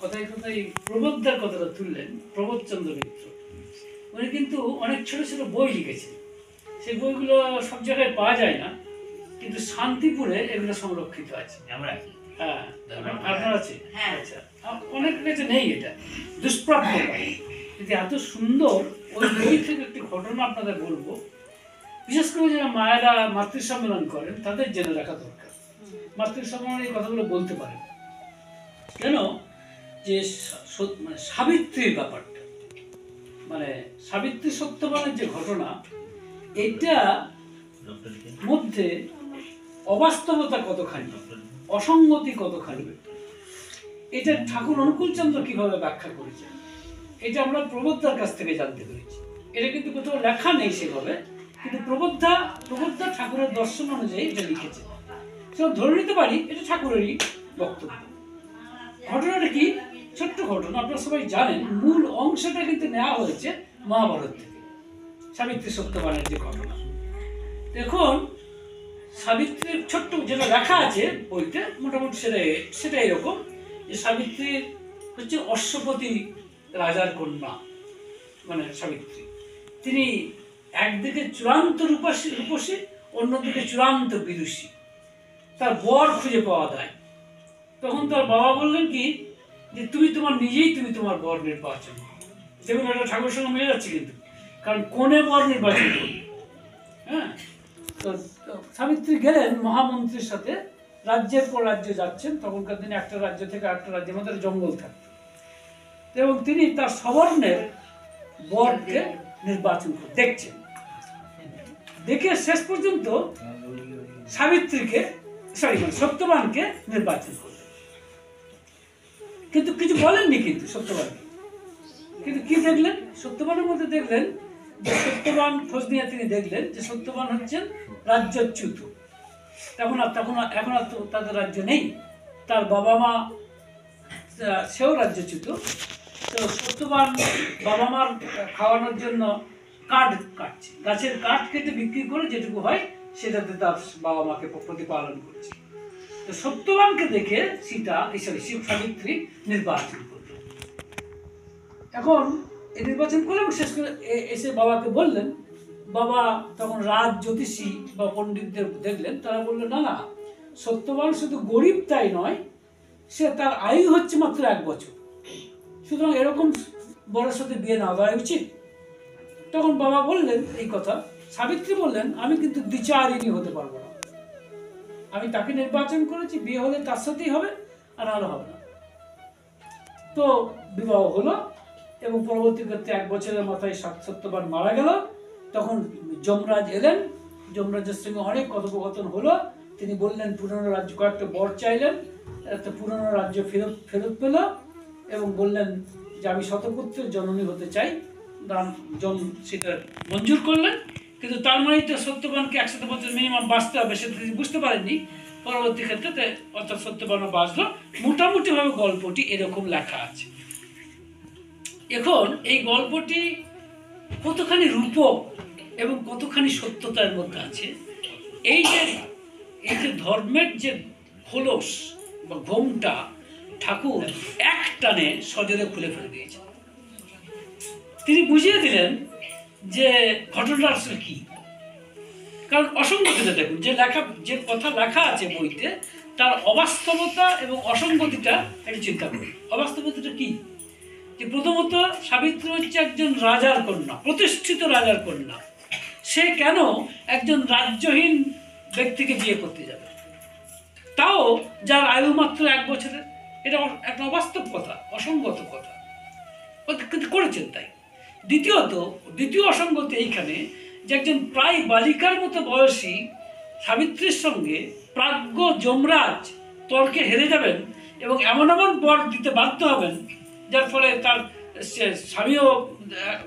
কথায় কথায় প্রবোধদার কথাটা তুললেন, প্রবোধচন্দ্র মিত্র। উনি কিন্তু অনেক ছোট ছোট বই লিখেছেন। সেই বইগুলো সব জায়গায় পাওয়া যায় না, কিন্তু শান্তিপুরে এগুলো সংরক্ষিত আছে। হ্যাঁ, আপনার আছে? আচ্ছা, অনেক কাছে নেই, এটা দুষ্প্রাপ্য। কিন্তু এত সুন্দর ওই বই থেকে একটি ঘটনা আপনাদের বলবো। বিশেষ করে যারা মায়েরা মাতৃ সম্মেলন করেন তাদের জেনে রাখা দরকার। মাতৃ সম্মেলনে এই কথাগুলো বলতে পারেন কেন, যে মানে সাবিত্রীর ব্যাপারটা, মানে সাবিত্রী সত্যবানের যে ঘটনা, এটা মধ্যে অবাস্তবতা কতখানি, অসঙ্গতি কতখানি, এটা ঠাকুর অনুকূলচন্দ্র কিভাবে ব্যাখ্যা করেছেন, এটা আমরা প্রবোধদার কাছ থেকে জানতে পেরেছি। এটা কিন্তু কোথাও লেখা নেই সেভাবে, কিন্তু প্রবোধদা ঠাকুরের দর্শন অনুযায়ী এটা লিখেছে। সেটা ধরে নিতে পারি এটা ঠাকুরেরই বক্তব্য। ঘটনাটা কি? ছোট্ট ঘটনা, আপনারা সবাই জানেন। মূল অংশটা কিন্তু নেওয়া হয়েছে মহাভারত থেকে, সাবিত্রী সত্যবানের যে ঘটনা। দেখুন, সাবিত্রীর ছোট্ট যেটা লেখা আছে বইতে, মোটামুটি সেটা এরকম যে সাবিত্রী হচ্ছে অশ্বপতি রাজার কন্যা। মানে সাবিত্রী, তিনি একদিকে চূড়ান্ত রূপসী, অন্যদিকে চূড়ান্ত বিদুষী। তার বর খুঁজে পাওয়া যায়। তখন তার বাবা বললেন কি, যে তুমি তোমার বর নির্বাচন করো। যেগুলো একটা ঠাকুরের সঙ্গে মিলে যাচ্ছে কিন্তু, কারণ কোনে বর নির্বাচন করবে। হ্যাঁ, তো সাবিত্রী গেলেন মহামন্ত্রীর সাথে, রাজ্যের পর রাজ্য যাচ্ছেন। তখনকার দিনে একটা রাজ্য থেকে একটা রাজ্যের মধ্যে জঙ্গল থাকত, এবং তিনি তার সবর্ণের বরকে নির্বাচন করে দেখছেন। দেখে শেষ পর্যন্ত সত্যবানকে নির্বাচন করলেন। কিন্তু কিছু বলেননি কিন্তু সত্যবানকে। কিন্তু কি দেখলেন? সত্যবানের মধ্যে দেখলেন যে সত্যবান খোঁজ নিয়ে তিনি দেখলেন যে সত্যবান হচ্ছেন রাজ্যচ্যুত। এখন আর তাদের রাজ্য নেই। তার বাবা মা সেও রাজ্যচ্যুত। তো সত্যবান বাবা মার খাওয়ানোর জন্য কাঠ কাটছে, গাছের কাঠ কেটে বিক্রি করে যেটুকু হয় সেটাতে তার বাবা মাকে প্রতিপালন করছে। তো সত্যবানকে দেখে সাবিত্রী নির্বাচন করল। এখন এই নির্বাচন করলে শেষ করে এসে বাবাকে বললেন। বাবা তখন রাজ জ্যোতিষী বা পণ্ডিতদের দেখলেন, তারা বললেন না, সত্যবান শুধু গরিব তাই নয়, সে তার আয়ু হচ্ছে মাত্র 1 বছর, সুতরাং এরকম বড়ের সাথে বিয়ে না দেওয়া উচিত। তখন বাবা বললেন এই কথা। সাবিত্রী বললেন, আমি কিন্তু দ্বিচারিণী হতে পারবো না, আমি তাকে নির্বাচন করেছি, বিয়ে হলে তার সাথেই হবে, আর আরো হবে না। তো বিবাহ হলো, এবং পরবর্তী ক্ষেত্রে 1 বছরের মাথায় সত্যবান মারা গেল। তখন যমরাজ এলেন, যমরাজের সঙ্গে অনেক কথোপকথন হলো। তিনি বললেন পুরনো রাজ্য, কয়েকটা বর চাইলেন, একটা পুরনো রাজ্য ফেরত পেল, এবং বললেন যে আমি শতপুত্রের জননী হতে চাই। যম সেটা মঞ্জুর করলেন, কিন্তু তার মানে তো সত্যবানকে 100 বছর মিনিমাম বাঁচতে হবে, সেটা তিনি বুঝতে পারেননি। পরবর্তী ক্ষেত্রে অর্থাৎ সত্যবানও বাঁচলো। মোটামুটিভাবে গল্পটি এরকম লেখা আছে। এখন এই গল্পটি কতখানি রূপক এবং কতখানি সত্যতার মধ্যে আছে, এই যে ধর্মের যে খোলস বা ঘোমটা ঠাকুর এক টানে সজোরে খুলে ফেলে দিয়েছে। তিনি বুঝিয়ে দিলেন যে ঘটনাটা আসলে কি। কারণ অসঙ্গতিটা দেখুন, যে কথা লেখা আছে বইতে, তার অবাস্তবতা এবং অসঙ্গতিটা একটু চিন্তা করুন। অবাস্তবতাটা কি? যে প্রথমত সাবিত্রী হচ্ছে একজন রাজার কন্যা, প্রতিষ্ঠিত রাজার কন্যা। সে কেন একজন রাজ্যহীন ব্যক্তিকে বিয়ে করতে যাবে, তাও যার আয়ু মাত্র 1 বছরের? এটা একটা অবাস্তব কথা, অসঙ্গত কথা, কিন্তু করেছেন তাই। দ্বিতীয় অসঙ্গতি এইখানে, যে একজন প্রায় বালিকার মতো বয়সী সাবিত্রীর সঙ্গে প্রাজ্ঞ যমরাজ তর্কে হেরে যাবেন, এবং এমন বর দিতে বাধ্য হবেন যার ফলে তার স্বামীও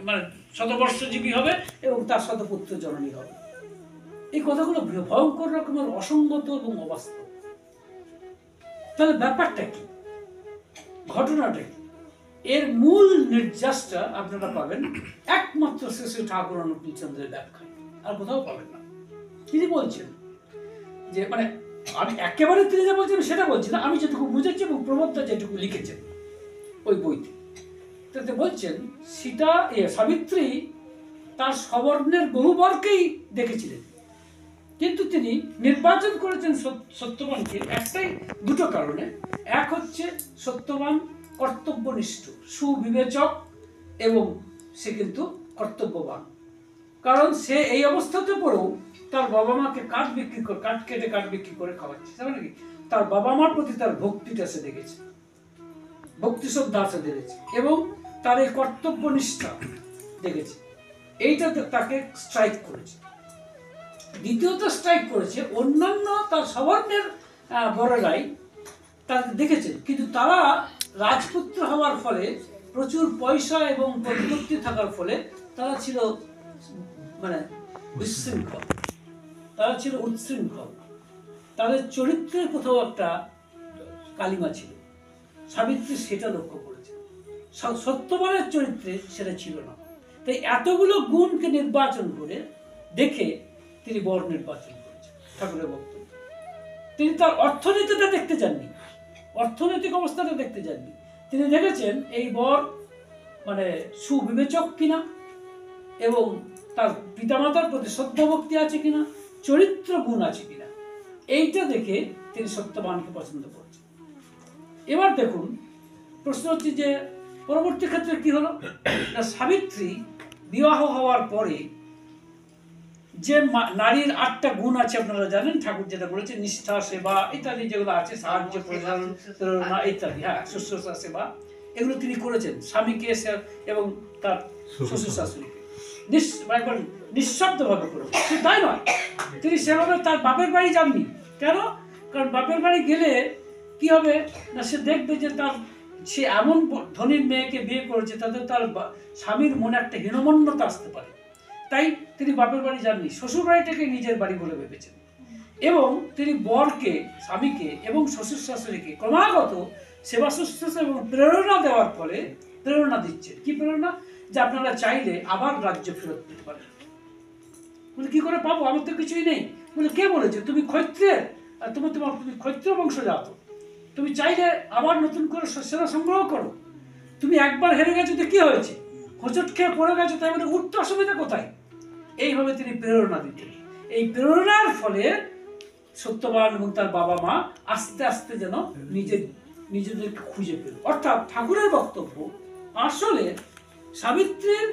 মানে শতবর্ষজীবী হবে এবং তার শতপুত্র জননী হবে। এই কথাগুলো ভয়ঙ্কর রকমের অসঙ্গত এবং অবাস্তব। তাহলে ব্যাপারটা কি, ঘটনাটা কি? এর মূল নির্যাসটা আপনারা পাবেন একমাত্র শ্রী ঠাকুর অনুকূলচন্দ্রের ব্যাখ্যায়, আর কোথাও পাবেন না। তিনি বলছেন যে, মানে আমি একেবারে তিনি যা বলছেন সেটা বলছি না, আমি যেটুকু বুঝেছি এবং প্রবোধদা যেটুকু লিখেছেন, ওই বইতে। তাতে বলছেন সীতা সাবিত্রী তার সবর্ণের বহু বরকেই দেখেছিলেন, কিন্তু তিনি নির্বাচন করেছেন সত্যবানকে দুটো কারণে। এক হচ্ছে সত্যবান কর্তব্যনিষ্ঠ, সুবিবেচক এবং সে কিন্তু কর্তব্যবান। কারণ সে এই অবস্থাতে পড়েও তার বাবা মাকে কাঠ বিক্রি করে খাওয়াচ্ছে, মানে কি তার বাবা মার প্রতি তার ভক্তিটা সে দেখেছে, ভক্তি শ্রদ্ধা সে দেখেছে এবং তার এই কর্তব্যনিষ্ঠা দেখেছে। এইটা তাকে স্ট্রাইক করেছে। দ্বিতীয়ত স্ট্রাইক করেছে অন্যান্য তার সবর্ণের বড়রাই তাদের দেখেছেন, কিন্তু তারা রাজপুত্র হওয়ার ফলে, প্রচুর পয়সা এবং প্রতিপত্তি থাকার ফলে তারা ছিল মানে বিশৃঙ্খল, তারা ছিল উচ্ছৃঙ্খল, তাদের চরিত্রের কোথাও একটা কালিমা ছিল। সাবিত্রী সেটা লক্ষ্য করেছে, সত্যবানের চরিত্রে সেটা ছিল না। তাই এতগুলো গুণকে নির্বাচন করে দেখে তিনি বর নির্বাচন করেছেন। ঠাকুরের বক্তব্য, তিনি তার অর্থনীতিটা দেখতে যাননি, অর্থনৈতিক অবস্থাটা দেখতে যাননি। তিনি দেখেছেন এই বর মানে সুবিবেচক কিনা এবং তার পিতামাতার প্রতি শ্রদ্ধাভক্তি আছে কিনা, চরিত্র গুণ আছে কিনা, এইটা দেখে তিনি সত্যবানকে পছন্দ করেছেন। এবার দেখুন, প্রশ্ন হচ্ছে যে পরবর্তী ক্ষেত্রে কি হলো না, সাবিত্রী বিবাহ হওয়ার পরে যে নারীর 8টা গুণ আছে আপনারা জানেন, ঠাকুর যেটা বলেছে, নিষ্ঠা, সেবা ইত্যাদি যেগুলো আছে, সাহায্য, প্রেরণা ইত্যাদি, হ্যাঁ, শুশ্রূষা, সেবা, এগুলো তিনি করেছেন স্বামীকে এবং তার শ্বশুর শাশুড়িকে নিঃশব্দভাবে করেছেন। তাই নয়, তিনি সেভাবে তার বাপের বাড়ি যাননি। কেন? কারণ বাপের বাড়ি গেলে কি হবে না, সে দেখবে যে সে এমন ধনীর মেয়েকে বিয়ে করেছে, তাতে তার স্বামীর মনে একটা হীনমন্যতা আসতে পারে। তাই তিনি বাপের বাড়ি যাননি, শ্বশুর বাড়িটাকে নিজের বাড়ি বলে ভেবেছেন। এবং তিনি বরকে, স্বামীকে এবং শ্বশুর শাশুড়িকে ক্রমাগত সেবা শুশ্রূষা এবং প্রেরণা দেওয়ার ফলে প্রেরণা দিচ্ছে। কি প্রেরণা? যে আপনারা চাইলে আবার রাজ্য ফেরত পেতে পারেন। বলে কি করে পাবো, আমার তো কিছুই নেই। বলে কে বলেছে? তুমি ক্ষত্রিয়ের, তুমি ক্ষত্রিয় বংশজাত, তুমি চাইলে আবার নতুন করে শস্যরা সংগ্রহ করো। তুমি একবার হেরে গেছো তো কি হয়েছে, হোঁচট খেয়ে পড়ে গেছো, তাই বলে উঠতে অসুবিধা কোথায়? এইভাবে তিনি প্রেরণা দিতেন। এই প্রেরণার ফলে সত্যবান এবং তার বাবা মা আস্তে আস্তে যেন নিজেদেরকে খুঁজে পেল। অর্থাৎ ঠাকুরের বক্তব্য, আসলে সাবিত্রীর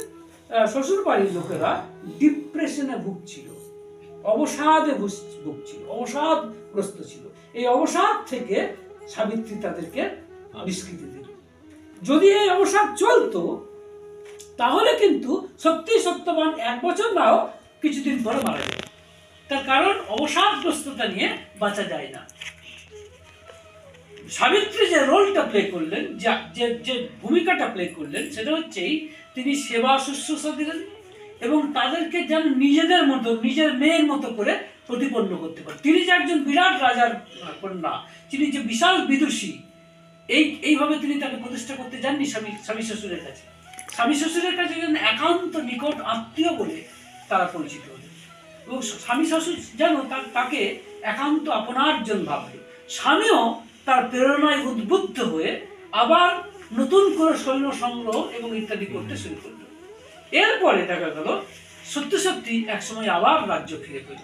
শ্বশুর বাড়ির লোকেরা ডিপ্রেশনে ভুগছিল, অবসাদে ভুগছিল, অবসাদগ্রস্ত ছিল। এই অবসাদ থেকে সাবিত্রী তাদেরকে নিষ্কৃতি দিল। যদি এই অবসাদ চলতো তাহলে কিন্তু সত্যি সত্যবান 1 বছর নাও কিছুদিন পরে মারা যাবে। তার কারণ অবসাদগ্রস্ততা নিয়ে বাঁচা যায় না। সাবিত্রী যে রোলটা প্লে করলেন, যে ভূমিকাটা প্লে করলেন, সেটা হচ্ছেই তিনি সেবা শুশ্রূষা দিলেন এবং তাদেরকে যেন নিজেদের মতো, নিজের মেয়ের মতো করে প্রতিপন্ন করতে পারেন। তিনি যে একজন বিরাট রাজার কন্যা, তিনি যে বিশাল বিদুষী, এইভাবে তিনি তাকে প্রতিষ্ঠা করতে যাননি স্বামী শ্বশুরের কাছে। স্বামী শ্বশুরের কাছে যেন একান্ত নিকট আত্মীয় বলে তারা পরিচিত হলেন এবং স্বামী শ্বশুর যেন তাকে একান্ত আপনার্জন ভাববে। স্বামীও তার প্রেরণায় উদ্বুদ্ধ হয়ে আবার নতুন করে সৈন্য সংগ্রহ এবং ইত্যাদি করতে শুরু করল। এরপরে দেখা গেল সত্যি সত্যি একসময় আবার রাজ্য ফিরে পেল,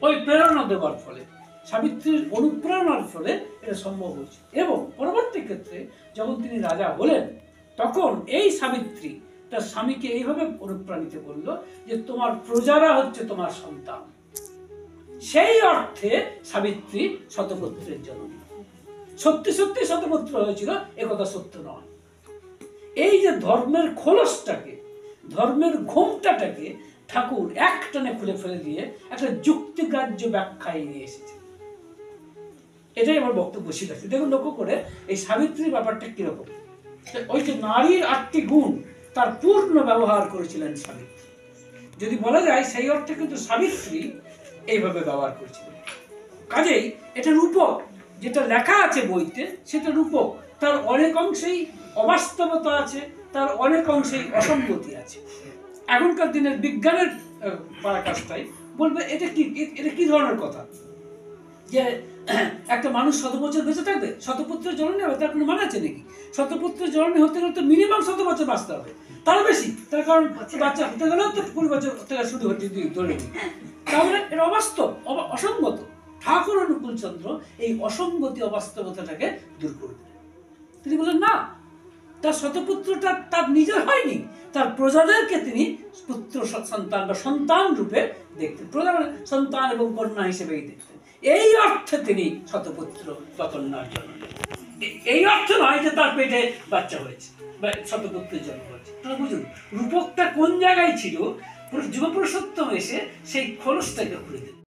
ওই প্রেরণা দেওয়ার ফলে, সাবিত্রীর অনুপ্রেরণার ফলে এটা সম্ভব হয়েছে। এবং পরবর্তী ক্ষেত্রে যখন তিনি রাজা হলেন, তখন এই সাবিত্রী তার স্বামীকে এইভাবে অনুপ্রাণিত করল যে তোমার প্রজারা হচ্ছে তোমার সন্তান। সেই অর্থে সাবিত্রী শতপুত্রের জননী। সত্যি সত্যি শতপুত্র হয়েছিল একথা সত্য নয়। এই যে ধর্মের খোলসটাকে, ধর্মের ঘোমটাটাকে ঠাকুর একটানে খুলে ফেলে দিয়ে একটা যুক্তিগ্রাহ্য ব্যাখ্যায় নিয়ে এসেছে। এটাই আমার বক্তব্য ছিল। দেখুন, লক্ষ্য করে এই সাবিত্রীর ব্যাপারটা কিরকম। ওই যে নারীর 8টি গুণ তার পূর্ণ ব্যবহার করেছিলেন সাবিত্রী। যদি বলা যায় সেই অর্থে কিন্তু সাবিত্রী এইভাবে ব্যবহার করেছিলেন। কাজেই এটা রূপক, যেটা লেখা আছে বইতে সেটা রূপক। তার অনেক অংশেই অবাস্তবতা আছে, তার অনেক অংশেই অসঙ্গতি আছে। এখনকার দিনের বিজ্ঞানের পরাকাষ্ঠায় বলবে এটা কি ধরনের কথা, যে একটা মানুষ 100 বছর বেঁচে থাকবে? শতপুত্রের জননী হবে, তার কোনো মানে আছে নাকি? শতপুত্রের জননী হতে গেলে তো মিনিমাম 100 বছর বাঁচতে হবে, তার বেশি। তার কারণ বাচ্চা হতে গেলেও তো 20 বছর থেকে শুরু হচ্ছে, যদি ধরে নিই। তাহলে এটা অবাস্তব, অসঙ্গত। ঠাকুর অনুকূল চন্দ্র এই অসঙ্গতি, অবাস্তবতাটাকে দূর করে দিলেন। তিনি বললেন না, তার শতপুত্রটা তার নিজের হয়নি, তার প্রজাদেরকে তিনি পুত্র সন্তান বা সন্তান রূপে দেখতেন। প্রজা মানে সন্তান এবং কন্যা হিসেবেই দেখতেন। এই অর্থে তিনি শতপুত্র বা কন্যার জন্ম। এই অর্থ নয় যে তার পেটে বাচ্চা হয়েছে বা শতপুত্রের জন্ম হয়েছে। বুঝুন রূপকটা কোন জায়গায় ছিল, যুগপুরুষোত্তম এসে সেই খোলসটাকে খুলে দিলেন।